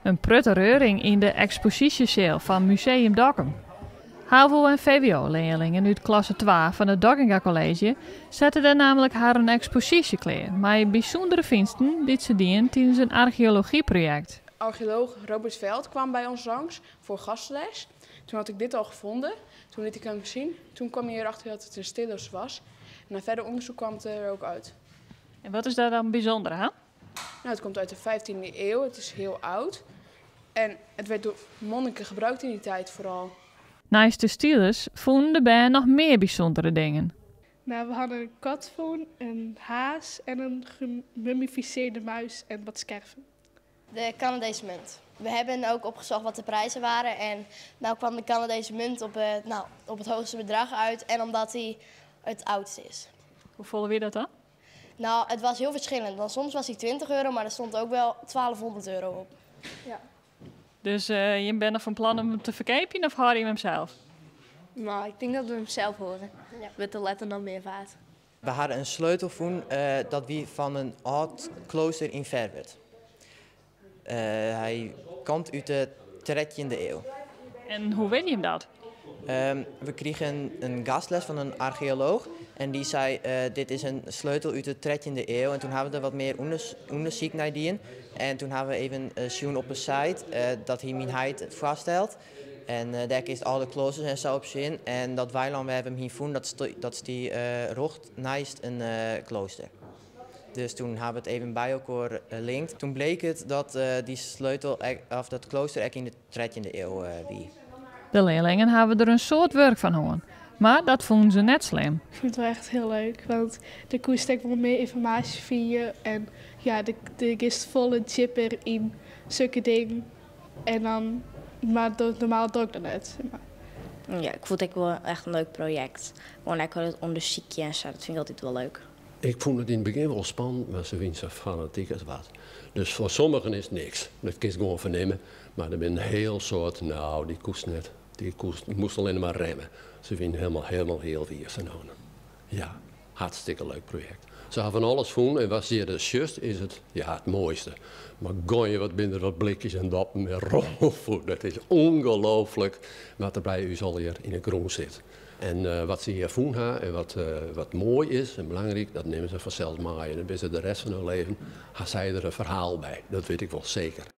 Een prutte reuring in de expositiesale van Museum Dokkum. HAVO- en VWO-leerlingen uit klasse 2 van het Dokkinga College zetten daar namelijk haar een expositie klaar. Maar bijzondere vindsten die ze dien tijdens een archeologieproject. Archeoloog Robert Veld kwam bij ons langs voor gastles. Toen had ik dit al gevonden. Toen liet ik hem zien. Toen kwam hij erachter dat het een stillus was. En na verder onderzoek kwam het er ook uit. En wat is daar dan bijzonder aan? Nou, het komt uit de 15e eeuw. Het is heel oud. En het werd door monniken gebruikt in die tijd vooral. Naast de stylus vonden de band nog meer bijzondere dingen. Nou, we hadden een kat vonden, een haas en een gemummificeerde muis en wat scherven. De Canadese munt. We hebben ook opgezocht wat de prijzen waren en nou kwam de Canadese munt op het hoogste bedrag uit en omdat hij het oudste is. Hoe vonden we dat dan? Nou, het was heel verschillend. Want soms was hij 20 euro, maar er stond ook wel 1200 euro op. Ja. Dus je bent nog van plan om hem te verkopen of hou je hem zelf? Maar ik denk dat we hem zelf horen. Ja. Met de letter dan meer vaart. We hadden een sleutel gevonden dat wie van een oud klooster in Verwerd. Hij komt uit de 13e eeuw. En hoe weet je hem dat? We kregen een gastles van een archeoloog en die zei dit is een sleutel uit de 13e eeuw. En toen hebben we er wat meer onderzoek naar die. En toen hebben we even zien op een site dat hij mijn heid vaststelt. En daar is alle kloosters en zo op zien. En dat weiland we hebben hem hier gevonden, dat is die rocht naast een klooster. Dus toen hebben we het even bij elkaar linkt. Toen bleek het dat die sleutel, of dat klooster echt in de 13e eeuw wie. De leerlingen hebben er een soort werk van hoorn. Maar dat vonden ze net slim. Ik vind het wel echt heel leuk, want de koers steekt wel meer informatie via en ja, de is volle chip erin, zulke dingen. En dan, maar normaal doe ik dat net. Ja, ik vond het wel echt een leuk project. Gewoon lekker het onderzoekje en zo, dat vind ik altijd wel leuk. Ik vond het in het begin wel spannend, maar ze vinden zo fanatiek als wat. Dus voor sommigen is het niks. Dat kun je gewoon vernemen. Maar er zijn een heel soort, nou, die koest net. Die moest alleen maar remmen. Ze vinden helemaal heel weer ze nou. Ja, hartstikke leuk project. Ze hebben van alles voelen en wat je de just is het, ja, het mooiste. Maar gooi je wat binnen dat blikjes en dat met rolvoer. Dat is ongelooflijk wat er bij u al hier in het groen zit. En wat ze hier voelen en wat mooi is en belangrijk, dat nemen ze vanzelf mee. En dan is het de rest van hun leven, gaan zij er een verhaal bij. Dat weet ik wel zeker.